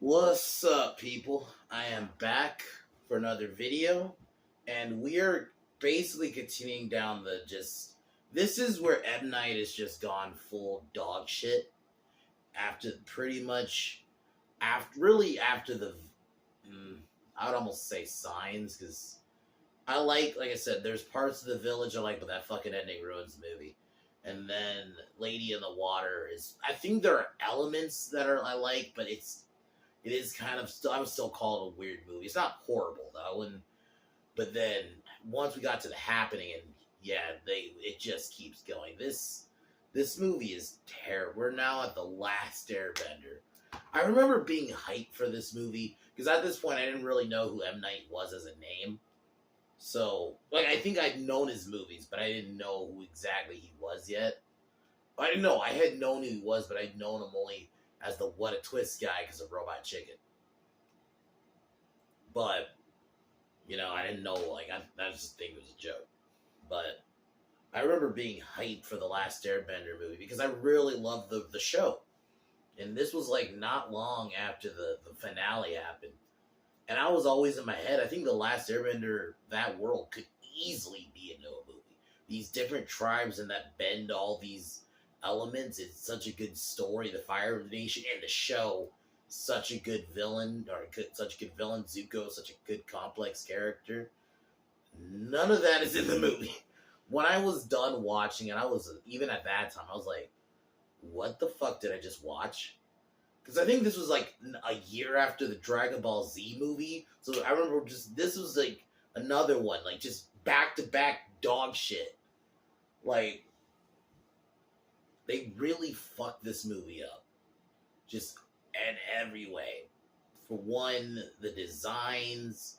What's up, people? I am back for another video, and we're basically continuing down the just. This is where M. Night has just gone full dog shit after pretty much after the. I would almost say signs because like I said, there's parts of the village I like, but that fucking ending ruins the movie. And then Lady in the Water is. I think there are elements that are I like, but it is kind of still. I would still call it a weird movie. It's not horrible though, and but then once we got to the happening, and yeah, it just keeps going. This movie is terrible. We're now at the last Airbender. I remember being hyped for this movie because at this point I didn't really know who M Night was as a name. So like I think I'd known his movies, but I didn't know who exactly he was yet. I didn't know. I had known who he was, but I'd known him only as the What a Twist guy because of Robot Chicken. But I didn't know. I just think it was a joke. But I remember being hyped for the last Airbender movie because I really loved the show, and this was like not long after the finale happened, and I was always in my head. I think the last Airbender, that world could easily be a Noah movie. These different tribes and that bend all these elements. It's such a good story. The Fire Nation and the show, such a good villain, such a good villain. Zuko, such a good complex character. None of that is in the movie. When I was done watching it, I was even at that time. I was like, "What the fuck did I just watch?" Because I think this was like a year after the Dragon Ball Z movie. So I remember this was like another one, like just back to back dog shit. Like they really fucked this movie up, just in every way. For one, the designs,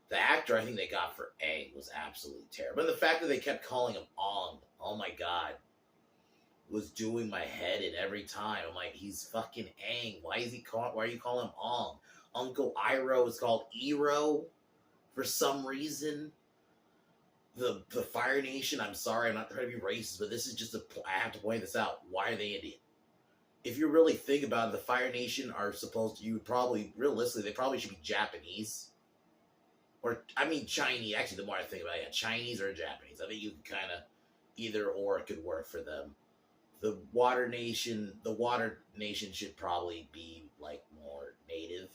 the actor I think they got for Aang was absolutely terrible. And the fact that they kept calling him Ong, oh my god, was doing my head in every time. I'm like, he's fucking Aang. Why are you calling him Ong? Uncle Iroh is called Ero for some reason. The Fire Nation, I'm sorry, I'm not trying to be racist, but this is just I have to point this out. Why are they Indian? If you really think about it, the Fire Nation are supposed to, you would probably, realistically, they probably should be Japanese. Or, I mean, Chinese. Actually, the more I think about it, yeah, Chinese or Japanese. I think you can kind of, either or it could work for them. The Water Nation should probably be, like, more native,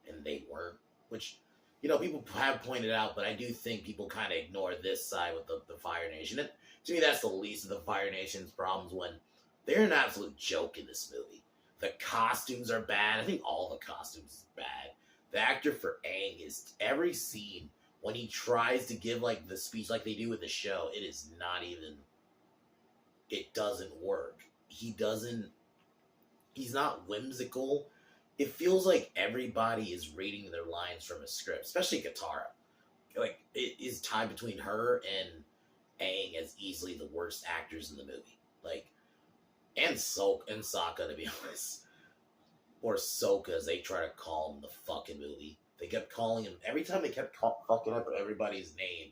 and they weren't. Which, people have pointed out, but I do think people kind of ignore this side with the Fire Nation. And to me, that's the least of the Fire Nation's problems when they're an absolute joke in this movie. The costumes are bad. I think all the costumes is bad. The actor for Aang is every scene when he tries to give like the speech like they do with the show, it is not even. It doesn't work. He's not whimsical. It feels like everybody is reading their lines from a script, especially Katara. Like it is tied between her and Aang as easily the worst actors in the movie. Like and Sokka, to be honest, or Soka as they try to call him the fucking movie. They kept calling him every time they kept fucking up everybody's name.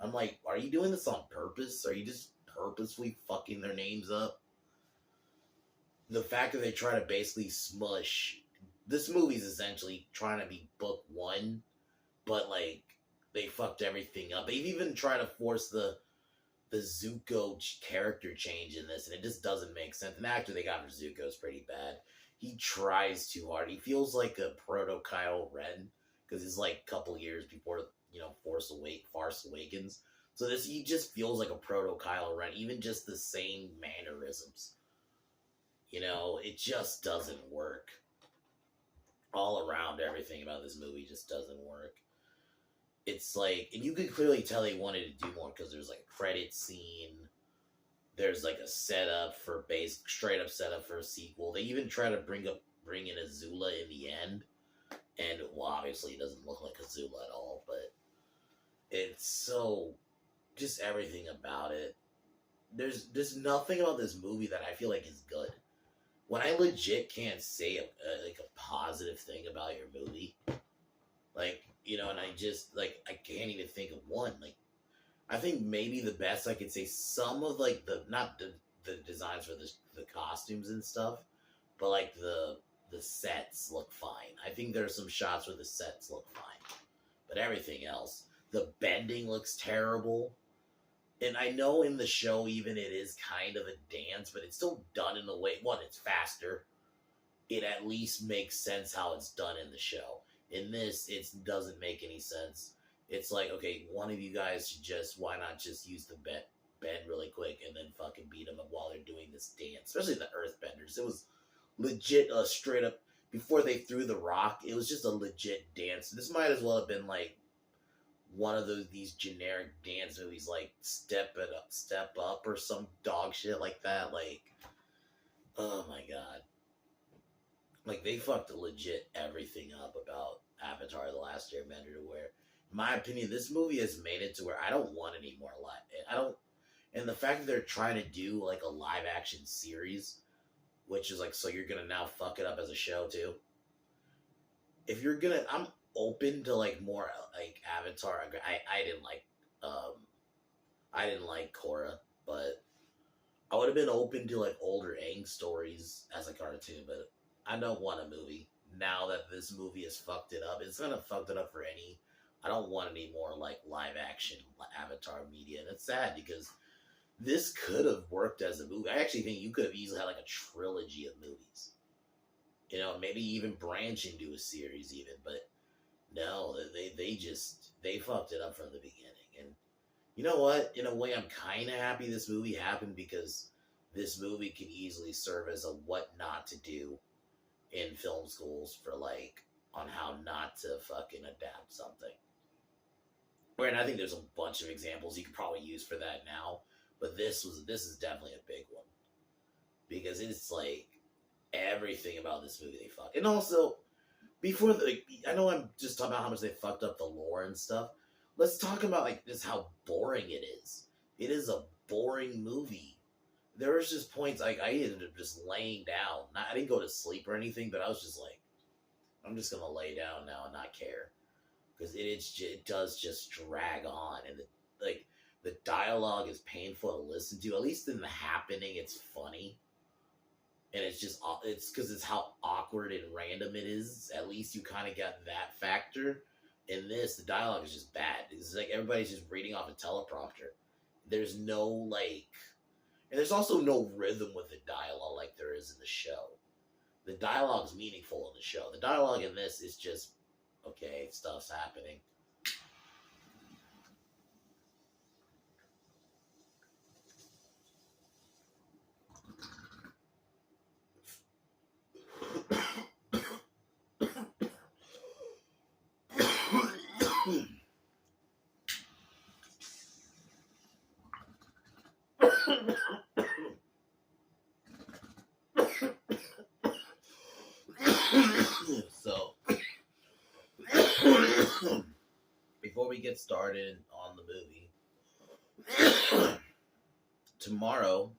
I'm like, are you doing this on purpose? Are you just purposely fucking their names up? The fact that they try to basically smush this movie's essentially trying to be book one, but like they fucked everything up. They've even tried to force the Zuko character change in this, and it just doesn't make sense. And the actor they got for Zuko is pretty bad. He tries too hard. He feels like a proto Kylo Ren because he's like a couple years before Force Awakens. So he just feels like a proto Kylo Ren, even just the same mannerisms. It just doesn't work. All around, everything about this movie just doesn't work. It's like, and you could clearly tell they wanted to do more because there's like a credit scene. There's like a straight up setup for a sequel. They even try to bring in Azula in the end, and well, obviously it doesn't look like Azula at all. But it's so, just everything about it. There's nothing about this movie that I feel like is good. When I legit can't say a positive thing about your movie, like and I just like I can't even think of one. Like I think maybe the best I could say some of like the not the designs for the costumes and stuff, but like the sets look fine. I think there are some shots where the sets look fine, but everything else, the bending looks terrible. And I know in the show, even it is kind of a dance, but it's still done in a way. One, it's faster. It at least makes sense how it's done in the show. In this, it doesn't make any sense. It's like, okay, one of you guys should why not just use the bend really quick and then fucking beat them up while they're doing this dance? Especially the Earthbenders. It was legit, straight up, before they threw the rock, it was just a legit dance. This might as well have been like one of these generic dance movies, like Step Up, or some dog shit like that. Like, oh my god. Like, they fucked legit everything up about Avatar: The Last Airbender, to where, in my opinion, this movie has made it to where I don't want any more and the fact that they're trying to do, like, a live-action series, which is like, so you're gonna now fuck it up as a show, too? If you're gonna, I'm open to, like, more, like, Avatar. I didn't like Korra, but I would have been open to, like, older Aang stories as a cartoon, but I don't want a movie. Now that this movie has fucked it up, it's gonna fuck it up for any. I don't want any more, like, live action Avatar media, and it's sad because this could have worked as a movie. I actually think you could have easily had, like, a trilogy of movies. You know, maybe even branch into a series even, but no, they fucked it up from the beginning. And you know what? In a way, I'm kind of happy this movie happened, because this movie can easily serve as a what not to do in film schools for, like, on how not to fucking adapt something. And I think there's a bunch of examples you could probably use for that now, but this is definitely a big one, because it's like everything about this movie they fuck. And also, I know I'm just talking about how much they fucked up the lore and stuff. Let's talk about, like, just how boring it is. It is a boring movie. There was just points, like, I ended up just laying down. I didn't go to sleep or anything, but I was just like, I'm just gonna lay down now and not care, because it does just drag on, and the dialogue is painful to listen to. At least in The Happening, it's funny, and it's because it's how awkward and random it is. At least you kind of got that factor. In this, the dialogue is just bad. It's like everybody's just reading off a teleprompter. There's no, like, and there's also no rhythm with the dialogue like there is in the show. The dialogue is meaningful in the show. The dialogue in this is just, okay, stuff's happening. So, before we get started on the movie, tomorrow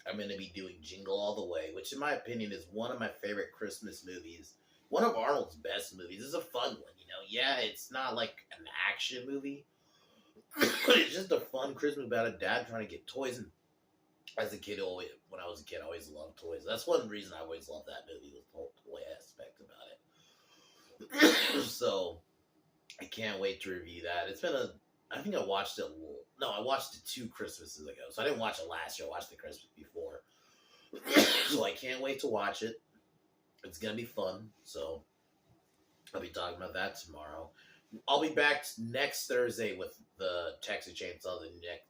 I'm going to be doing Jingle All the Way, which in my opinion is one of my favorite Christmas movies. One of Arnold's best movies. It's a fun one, you know. Yeah, it's not like an action movie, but it's just a fun Christmas about a dad trying to get toys. And as a kid, when I was a kid, I always loved toys. That's one reason I always loved that movie, was the whole toy aspect about it. So I can't wait to review that. It's been I think I watched it. No, I watched it 2 Christmases ago. So I didn't watch it last year. I watched the Christmas before. So I can't wait to watch it. It's going to be fun. So I'll be talking about that tomorrow. I'll be back next Thursday with the Texas Chainsaw,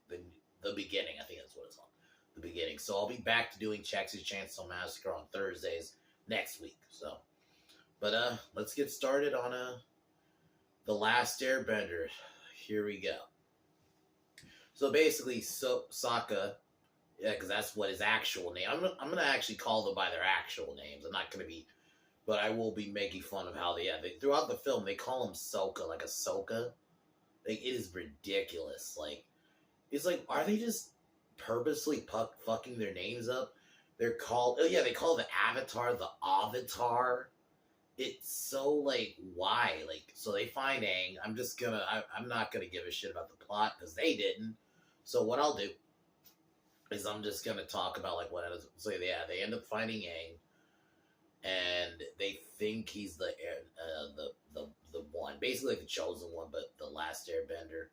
the beginning. I think that's what it's called. The beginning. So I'll be back to doing Texas Chainsaw Massacre on Thursdays next week. So, but let's get started on The Last Airbender. Here we go. So basically, Sokka, yeah, because that's what his actual name. I'm gonna actually call them by their actual names. I'm not gonna be, but I will be making fun of how they throughout the film they call him Sokka, like Ahsoka. Like, it is ridiculous. Like, it's like, are they just purposely fucking their names up? They're called, they call the Avatar the Avatar. It's so, like, why? Like, so they find Aang. I'm not gonna give a shit about the plot, because they didn't. So what I'll do is I'm just gonna talk about, like, what I was. So yeah, they end up finding Aang, and they think he's the one, basically like the chosen one, but the last Airbender,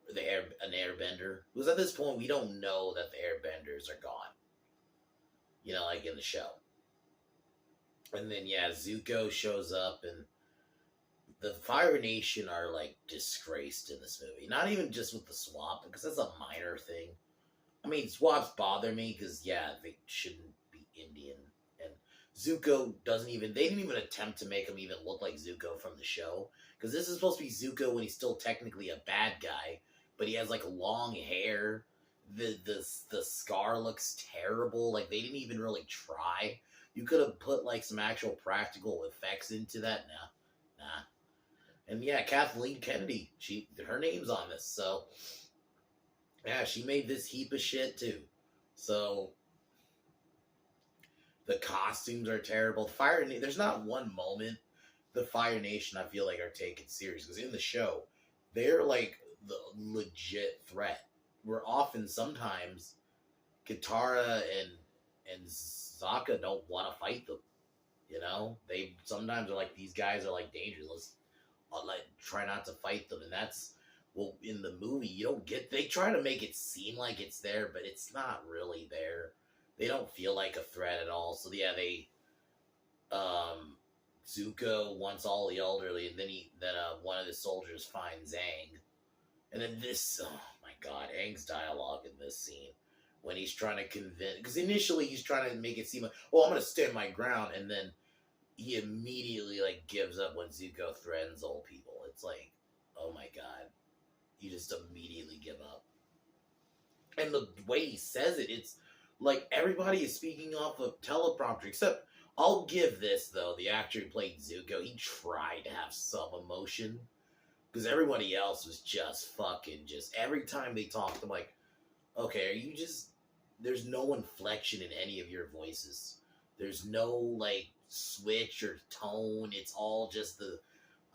an Airbender. Because at this point we don't know that the Airbenders are gone. Like in the show. And then yeah, Zuko shows up, and the Fire Nation are like disgraced in this movie. Not even just with the swap, because that's a minor thing. I mean, swaps bother me because yeah, they shouldn't be Indian. And Zuko they didn't even attempt to make him even look like Zuko from the show. Because this is supposed to be Zuko when he's still technically a bad guy, but he has like long hair. The scar looks terrible. Like they didn't even really try. You could have put like some actual practical effects into that. Nah. And yeah, Kathleen Kennedy, her name's on this, so yeah, she made this heap of shit too. So the costumes are terrible. There's not one moment the Fire Nation I feel like are taken serious, because in the show they're like the legit threat. Where sometimes Katara and Sokka don't want to fight them. They sometimes are like, these guys are like dangerous. Like try not to fight them, and that's in the movie you don't get. They try to make it seem like it's there, but it's not really there. They don't feel like a threat at all. So yeah, Zuko wants all the elderly, and then one of the soldiers finds Aang, and then this. Oh my God, Aang's dialogue in this scene when he's trying to convince, because initially he's trying to make it seem like, oh, I'm gonna stand my ground, and then he immediately like gives up when Zuko threatens old people. It's like, oh my God, you just immediately give up. And the way he says it, it's like everybody is speaking off of teleprompter, except I'll give this though, the actor who played Zuko, he tried to have some emotion, because everybody else was just every time they talked, I'm like, okay, are you just, there's no inflection in any of your voices. There's no like switch or tone. It's all just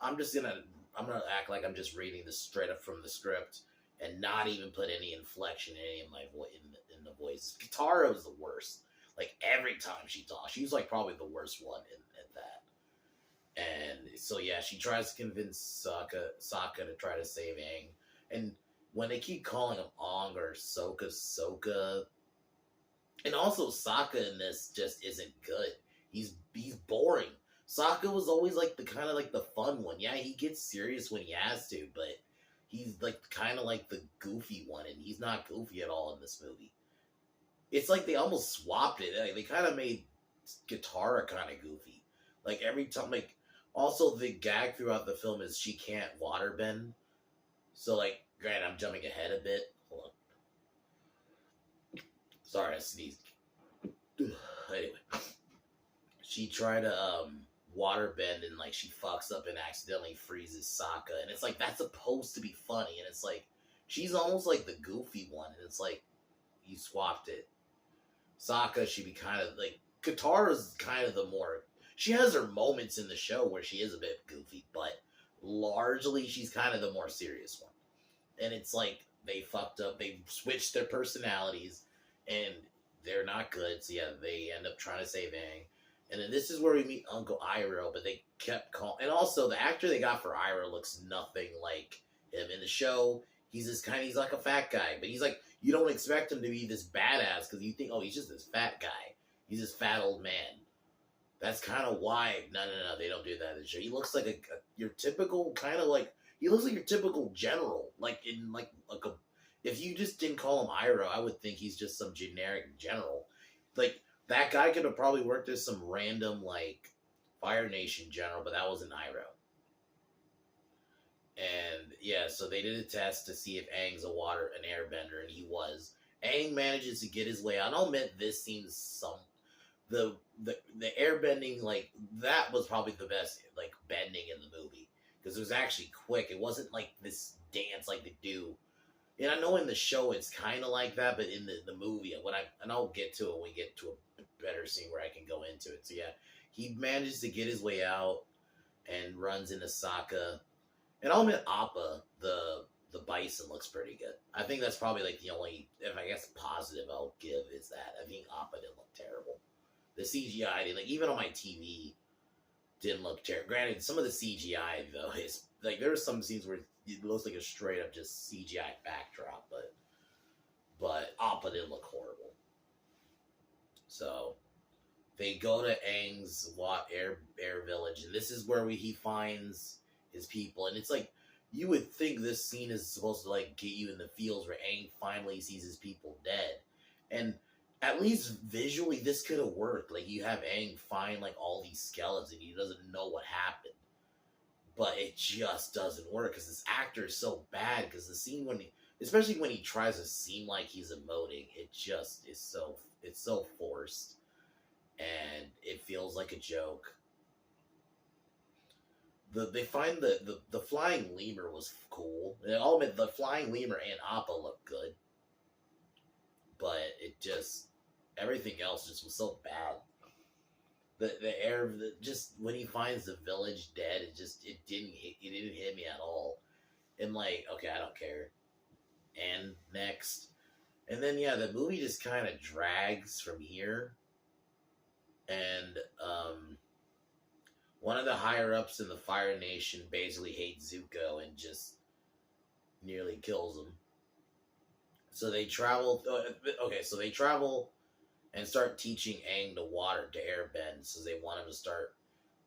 I'm gonna act like I'm just reading this straight up from the script and not even put any inflection in any of my in the voices. Katara was the worst. Like every time she talks, she's like probably the worst one at that. And so yeah, she tries to convince Sokka to try to save Aang. And when they keep calling him Ong or Sokka, and also Sokka in this just isn't good. He's boring. Sokka was always like the kind of like the fun one. Yeah, he gets serious when he has to, but he's like kind of like the goofy one, and he's not goofy at all in this movie. It's like they almost swapped it. Like, they kind of made Katara kind of goofy. Like every time, like also the gag throughout the film is she can't waterbend. So like, granted, I'm jumping ahead a bit. Hold on. Sorry, I sneezed. Anyway, she tried to waterbend, and like she fucks up and accidentally freezes Sokka, and it's like that's supposed to be funny, and it's like she's almost like the goofy one, and it's like you swapped it. Sokka should be kind of like, Katara's kind of the more, she has her moments in the show where she is a bit goofy, but largely she's kind of the more serious one. And it's like they fucked up, they switched their personalities, and they're not good. So yeah, they end up trying to save Aang. And then this is where we meet Uncle Iroh, but they kept calling. And also, the actor they got for Iroh looks nothing like him. In the show, he's like a fat guy. But he's like, you don't expect him to be this badass, because you think, oh, he's just this fat guy. He's this fat old man. That's kind of why, no, they don't do that in the show. He looks like your typical, kind of like, he looks like your typical general. Like, in like a, if you just didn't call him Iroh, I would think he's just some generic general. Like, that guy could have probably worked as some random, like, Fire Nation general, but that wasn't Iroh. And, yeah, so they did a test to see if Aang's an airbender, and he was. Aang manages to get his way out. And I'll admit, this seems the airbending, like, that was probably the best, like, bending in the movie. Because it was actually quick. It wasn't, like, this dance like they do. And I know in the show it's kind of like that, but in the movie, and I'll get to it when we get to a better scene where I can go into it. So yeah, he manages to get his way out and runs into Sokka. And I'll admit, Appa, the bison, looks pretty good. I think that's probably like the only, if I guess, positive I'll give is that. I think Appa didn't look terrible. The CGI, like even on my TV, didn't look terrible. Granted, some of the CGI though is like there are some scenes where it looks like a straight up just CGI backdrop, but Appa didn't look horrible. So they go to Aang's air village, and this is where he finds his people, and it's like you would think this scene is supposed to like get you in the feels where Aang finally sees his people dead, and at least visually this could have worked. Like you have Aang find like all these skeletons, and he doesn't know what happened, but it just doesn't work because this actor is so bad. Because the scene especially when he tries to seem like he's emoting, it just is it's so forced, and it feels like a joke. They find the flying lemur was cool. And I'll admit the flying lemur and Appa looked good, but it just everything else just was so bad. The air just when he finds the village dead, it didn't hit me at all. And like, okay, I don't care. And next, and then yeah, the movie just kind of drags from here. And one of the higher ups in the Fire Nation basically hates Zuko and just nearly kills him. So they travel. Okay, so they travel and start teaching Aang to airbend. So they want him to start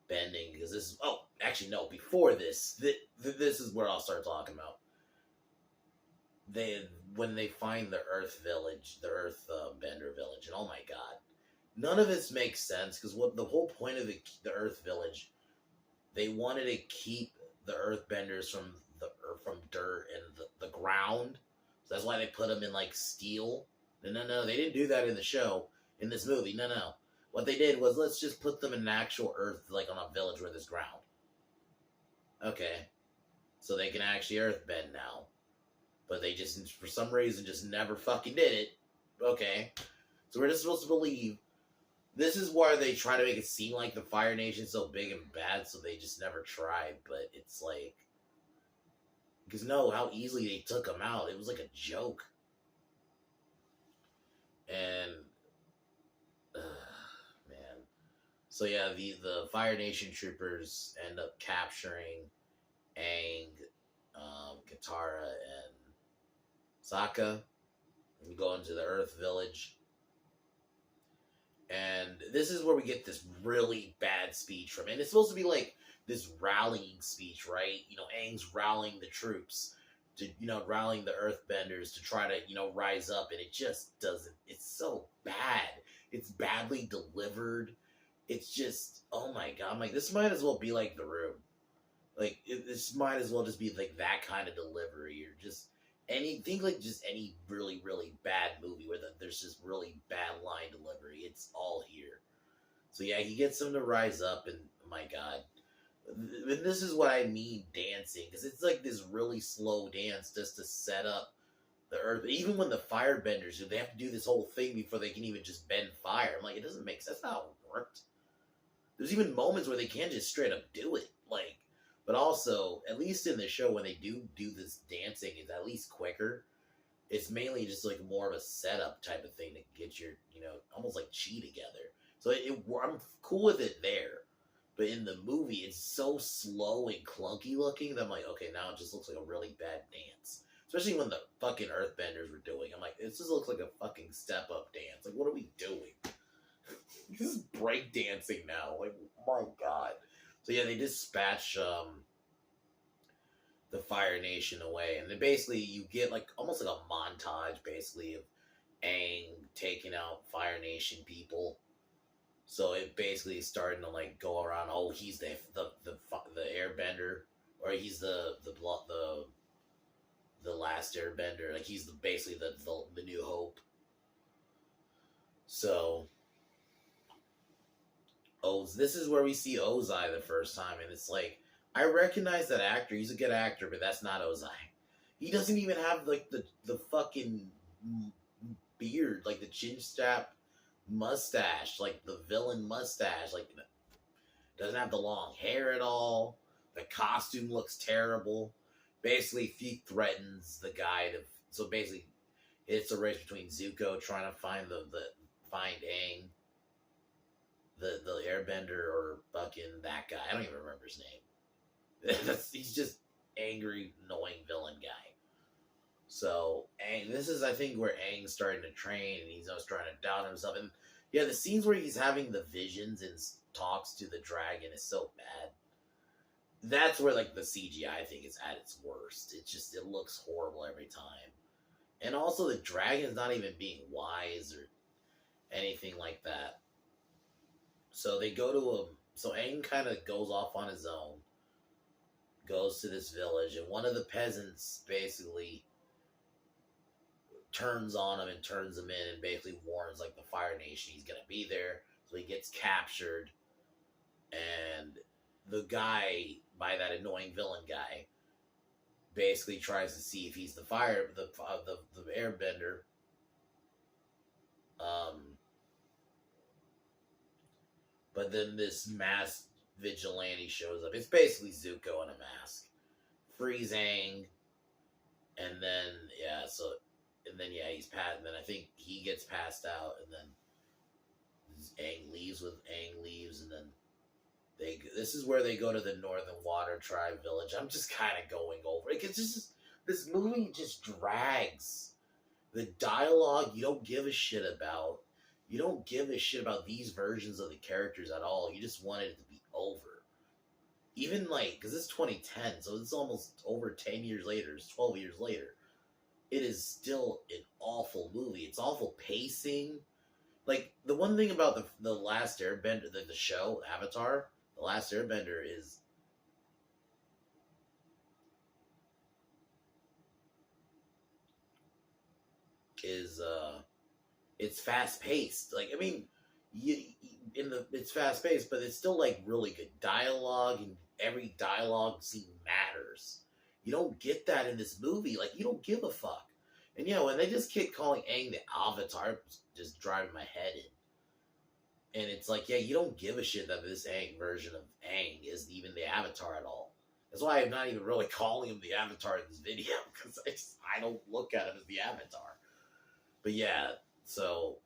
bending because this is. Oh, actually no. Before this, this is where I'll start talking about. When they find the Earth Village, the Earth Bender Village, and oh my god. None of this makes sense because what the whole point of the Earth Village, they wanted to keep the Earthbenders from dirt and the ground. So that's why they put them in like steel. No, they didn't do that in the show. In this movie, no. What they did was let's just put them in actual Earth, like on a village where there's ground. Okay, so they can actually Earthbend now, but they just for some reason just never fucking did it. Okay, so we're just supposed to believe. This is why they try to make it seem like the Fire Nation's so big and bad, so they just never tried. But it's like, because no, how easily they took him out. It was like a joke. And, man. So yeah, the Fire Nation troopers end up capturing Aang, Katara, and Sokka. We go into the Earth Village. And this is where we get this really bad speech from him. And it's supposed to be like this rallying speech, right? You know, Aang's rallying the troops to, rallying the Earthbenders to try to, rise up. And it just doesn't. It's so bad. It's badly delivered. It's just, oh my god. I'm like, this might as well be like The Room. Like, this might as well just be like that kind of delivery. Or just think like just any really, really bad movie where there's just really bad line delivery. It's all here. So yeah, he gets them to rise up, and oh my god. This is what I mean dancing, because it's like this really slow dance just to set up the Earth. Even when the firebenders do, they have to do this whole thing before they can even just bend fire. I'm like, it doesn't make sense. That's not how it worked. There's even moments where they can't just straight up do it. Like, but also, at least in the show, when they do this dancing, it's at least quicker. It's mainly just like more of a setup type of thing to get your, almost like chi together. So I'm cool with it there. But in the movie, it's so slow and clunky looking that I'm like, okay, now it just looks like a really bad dance. Especially when the fucking Earthbenders were doing. I'm like, it just looks like a fucking step-up dance. Like, what are we doing? This is break dancing now. Like, my god. So yeah, they dispatch the Fire Nation away, and then basically you get like almost like a montage, basically, of Aang taking out Fire Nation people. So it basically is starting to like go around. Oh, he's the Airbender, or he's the last Airbender. Like he's basically the New Hope. So. This is where we see Ozai the first time, and it's like, I recognize that actor, he's a good actor, but that's not Ozai. He doesn't even have, like, the fucking beard, like, the chin strap mustache, like, the villain mustache, like, doesn't have the long hair at all, the costume looks terrible. Basically, he threatens the guy so basically, it's a race between Zuko trying to find find Aang, the Airbender or fucking that guy. I don't even remember his name. He's just angry, annoying villain guy. So Aang, this is I think where Aang's starting to train, and he's always trying to doubt himself. And yeah, the scenes where he's having the visions and talks to the dragon is so bad. That's where like the CGI I think is at its worst. It looks horrible every time. And also the dragon's not even being wise or anything like that. So they go to him. So Aang kind of goes off on his own, goes to this village, and one of the peasants basically turns on him and turns him in and basically warns like the Fire Nation he's gonna be there. So he gets captured, and the guy, by that annoying villain guy, basically tries to see if he's the Airbender. But then this masked vigilante shows up. It's basically Zuko in a mask. Frees Aang, and then he's passed. And then I think he gets passed out, and then Aang leaves, and then this is where they go to the Northern Water Tribe village. I'm just kind of going over it because this movie just drags. The dialogue you don't give a shit about. You don't give a shit about these versions of the characters at all. You just wanted it to be over. Even like, because it's 2010, so it's almost over 10 years later. It's 12 years later. It is still an awful movie. It's awful pacing. Like, the one thing about the Last Airbender, the show, Avatar, The Last Airbender is it's fast paced. Like, I mean, it's fast paced, but it's still like really good dialogue, and every dialogue scene matters. You don't get that in this movie. Like, you don't give a fuck. And when they just keep calling Aang the Avatar, just driving my head in. And it's like, you don't give a shit that this Aang version of Aang is even the Avatar at all. That's why I'm not even really calling him the Avatar in this video, because I don't look at him as the Avatar. But so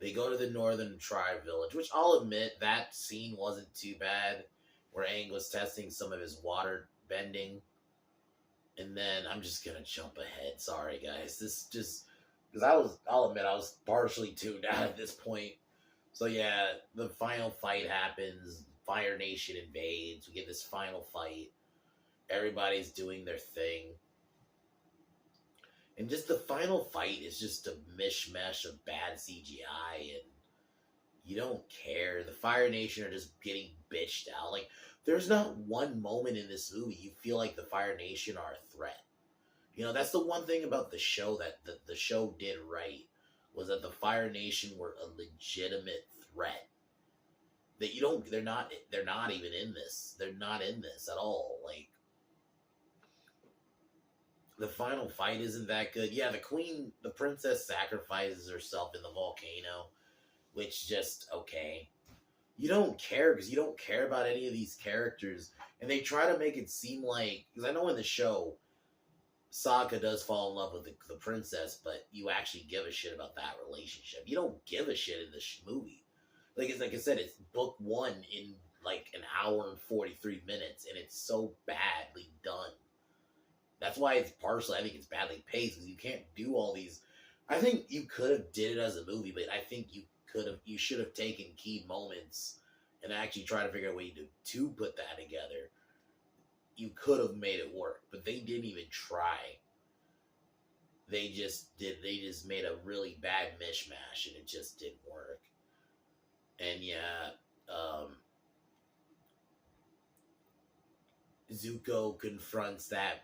they go to the Northern Tribe village, which I'll admit, that scene wasn't too bad, where Aang was testing some of his water bending. And then I'm just gonna jump ahead. Sorry, guys. This just because I'll admit I was partially tuned out at this point. So the final fight happens. Fire Nation invades. We get this final fight. Everybody's doing their thing. And just the final fight is just a mishmash of bad CGI, and you don't care. The Fire Nation are just getting bitched out. Like, there's not one moment in this movie you feel like the Fire Nation are a threat. That's the one thing about the show that the show did right, was that the Fire Nation were a legitimate threat. That they're not even in this. They're not in this at all. Like, the final fight isn't that good. Yeah, the princess sacrifices herself in the volcano, which just, okay. You don't care, because you don't care about any of these characters. And they try to make it seem like, because I know in the show, Sokka does fall in love with the princess, but you actually give a shit about that relationship. You don't give a shit in this movie. Like I said, it's book 1 in like an hour and 43 minutes, and it's so badly done. That's why it's partially, I think it's badly paced, because you can't do all these. I think you could have did it as a movie, but I think you should have taken key moments and actually tried to figure out a way to put that together. You could have made it work, but they didn't even try. They just made a really bad mishmash, and it just didn't work. And Zuko confronts that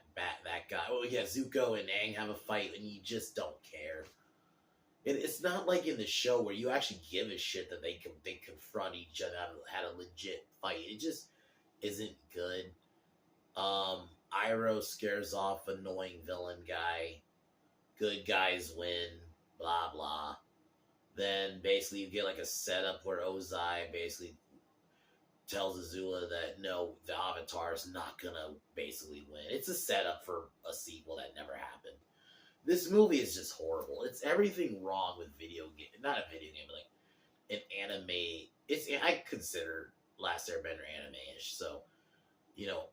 guy. Oh yeah, Zuko and Aang have a fight, and you just don't care. It's not like in the show where you actually give a shit that they confront each other, had a legit fight. It just isn't good. Iroh scares off annoying villain guy. Good guys win. Blah blah. Then basically you get like a setup where Ozai basically tells Azula that no, the Avatar is not gonna basically win. It's a setup for a sequel that never happened. This movie is just horrible. It's everything wrong with video game. Not a video game, but like an anime. I consider Last Airbender anime-ish. So you know,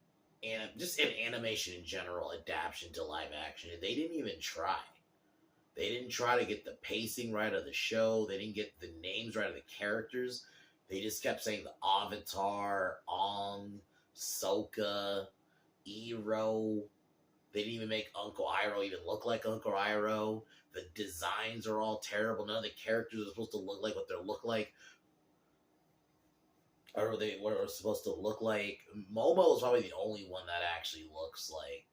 and just in animation in general, adaptation to live action, they didn't even try. They didn't try to get the pacing right of the show. They didn't get the names right of the characters. They just kept saying the Avatar, Ong, Sokka, Iroh. They didn't even make Uncle Iroh even look like Uncle Iroh. The designs are all terrible. None of the characters are supposed to look like what they look like. Or they were supposed to look like. Momo is probably the only one that actually looks like.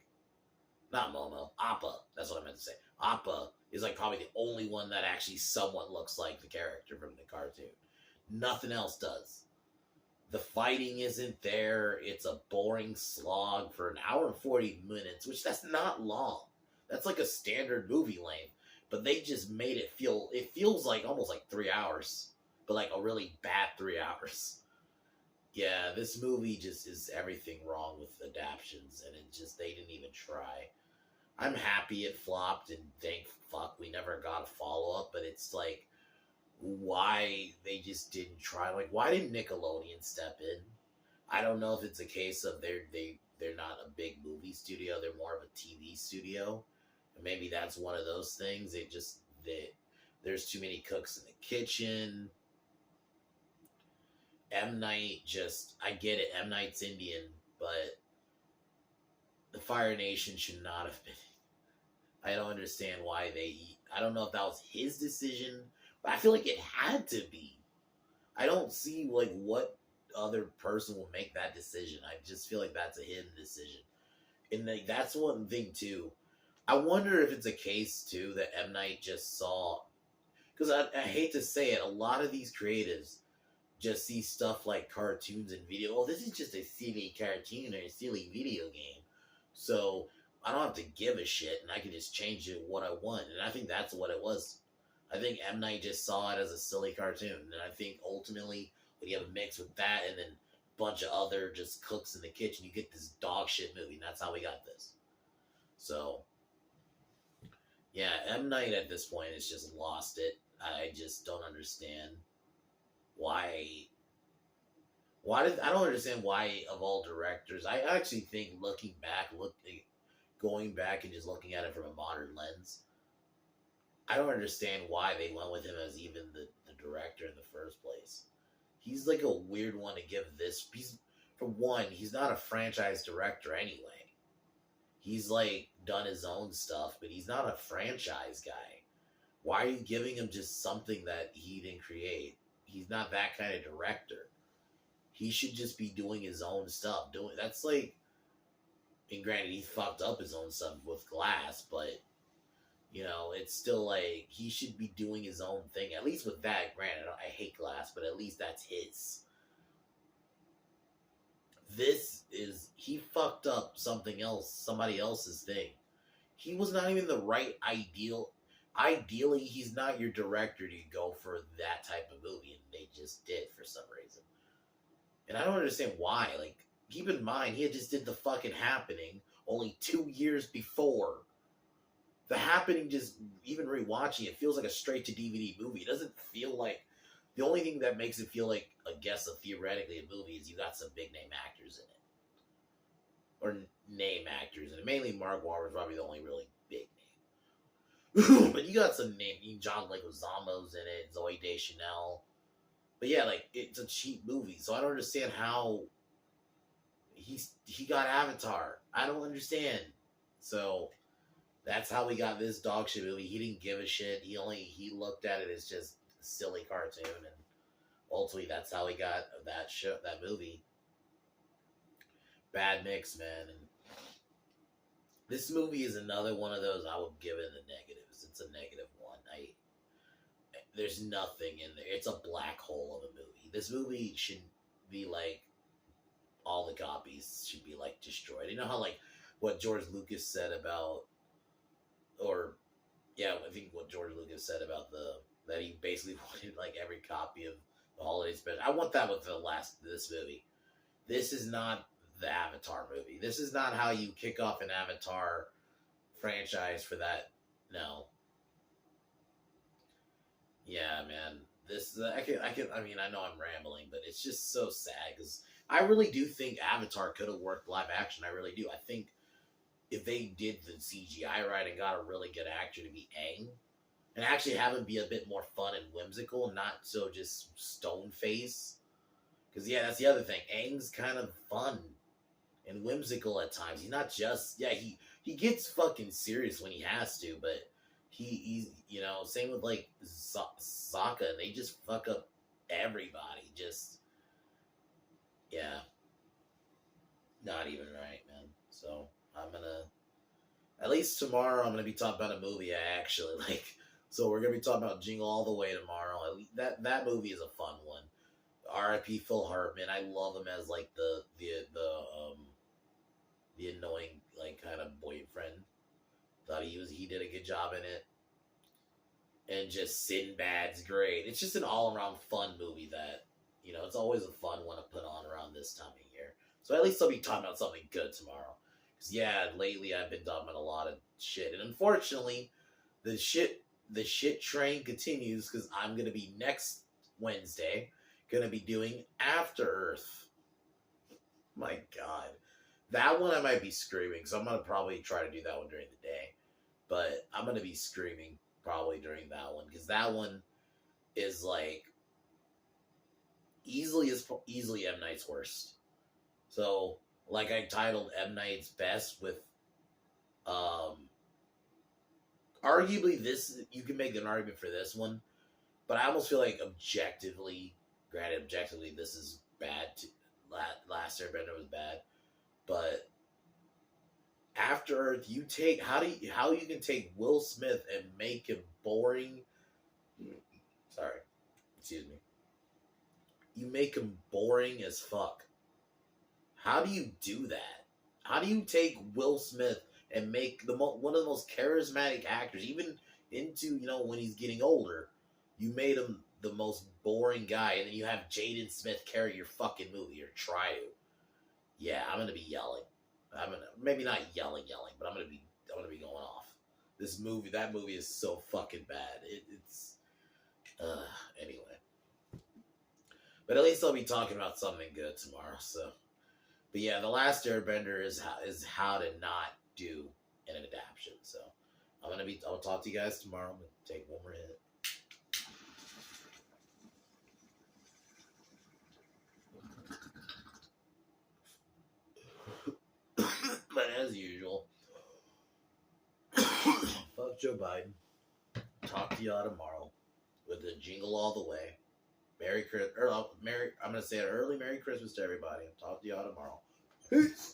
Not Momo. Appa. That's what I meant to say. Appa is like probably the only one that actually somewhat looks like the character from the cartoon. Nothing else does. The fighting isn't there. It's a boring slog for an hour and 40 minutes, which that's not long. That's like a standard movie length. But they just made it feels like almost like 3 hours. But like a really bad 3 hours. Yeah, this movie just is everything wrong with adaptions, and they didn't even try. I'm happy it flopped, and thank fuck we never got a follow up. But it's like, why they just didn't try? Like, why didn't Nickelodeon step in? I don't know if it's a case of they're not a big movie studio; they're more of a TV studio, and maybe that's one of those things. There's too many cooks in the kitchen. M. Night I get it, M. Night's Indian, but the Fire Nation should not have been. I don't understand why I don't know if that was his decision, but I feel like it had to be. I don't see, like, what other person will make that decision. I just feel like that's a hidden decision. And, like, that's one thing, too. I wonder if it's a case, too, that M. Night just saw. Because I hate to say it, a lot of these creatives just see stuff like cartoons and video. Oh, this is just a silly cartoon or a silly video game. So I don't have to give a shit, and I can just change it what I want. And I think that's what it was. I think M. Night just saw it as a silly cartoon. And I think ultimately, when you have a mix with that and then a bunch of other just cooks in the kitchen, you get this dog shit movie. And that's how we got this. So, yeah, M. Night at this point has just lost it. I just don't understand why I don't understand why, of all directors, I actually think going back and just looking at it from a modern lens, I don't understand why they went with him as even the director in the first place. He's like a weird one to give this. For one, he's not a franchise director anyway. He's like done his own stuff, but he's not a franchise guy. Why are you giving him just something that he didn't create? He's not that kind of director. He should just be doing his own stuff. That's like, and granted, he fucked up his own stuff with Glass, but it's still like he should be doing his own thing. At least with that, granted, I hate Glass, but at least that's his. He fucked up something else, somebody else's thing. He was not even the right ideal. Ideally, he's not your director to go for that type of movie, and they just did for some reason. And I don't understand why. Like, keep in mind, he had just did The Fucking Happening only 2 years before. The Happening, just even rewatching it, feels like a straight-to-DVD movie. It doesn't feel like... The only thing that makes it feel like, I guess, theoretically a movie is you got some big-name actors in it. Or name actors in it. Mainly Mark Wahlberg's probably the only really big name. But you got some name. John Leguizamo's in it, Zooey Deschanel. But yeah, like, it's a cheap movie, so I don't understand how he got Avatar. I don't understand. So that's how we got this dog shit movie. He didn't give a shit. He looked at it as just a silly cartoon, and ultimately that's how we got that movie. Bad mix, man. And this movie is another one of those I would give it the negatives. It's a -1. There's nothing in there. It's a black hole of a movie. This movie should be like, all the copies should be like destroyed. You know how like what George Lucas said about, I think what George Lucas said about that he basically wanted like every copy of the holiday special. I want that with this movie. This is not the Avatar movie. This is not how you kick off an Avatar franchise for that. No. Yeah, man. this I mean, I know I'm rambling, but it's just so sad because I really do think Avatar could have worked live action. I really do. I think if they did the CGI right and got a really good actor to be Aang, and actually have him be a bit more fun and whimsical, not so just stone face. Because yeah, that's the other thing. Aang's kind of fun and whimsical at times. He's not just he gets fucking serious when he has to, but he's same with like Sokka. They just fuck up everybody. Just yeah, not even right, man. So I'm gonna at least tomorrow I'm gonna be talking about a movie I actually like. So we're gonna be talking about Jingle All the Way tomorrow. That movie is a fun one. R.I.P. Phil Hartman. I love him as like the annoying like kind of boyfriend. Thought he did a good job in it. And just Sinbad's great. It's just an all around fun movie that it's always a fun one to put on around this time of year. So at least I'll be talking about something good tomorrow. Because yeah, lately I've been talking about a lot of shit, and unfortunately, the shit train continues because I'm gonna be next Wednesday gonna be doing After Earth. My God, that one I might be screaming, so I'm gonna probably try to do that one during the day. But I'm gonna be screaming probably during that one because that one is like easily M. Night's worst. So like I titled M. Night's best with arguably this you can make an argument for this one, but I almost feel like objectively this is bad. Last Airbender was bad, but After Earth, you take how you can take Will Smith and make him boring. Sorry, excuse me. You make him boring as fuck. How do you do that? How do you take Will Smith and make one of the most charismatic actors, even into when he's getting older? You made him the most boring guy, and then you have Jaden Smith carry your fucking movie or try to. Yeah, I'm gonna be yelling. I'm gonna maybe not yelling, but I'm gonna be going off. That movie is so fucking bad. It's anyway. But at least I'll be talking about something good tomorrow. So, but yeah, the last Airbender is how to not do an adaptation. So I'll talk to you guys tomorrow. I'm gonna take one more hit. But as usual, fuck Joe Biden. Talk to y'all tomorrow with the Jingle All the Way. I'm gonna say an early Merry Christmas to everybody. Talk to y'all tomorrow. Peace.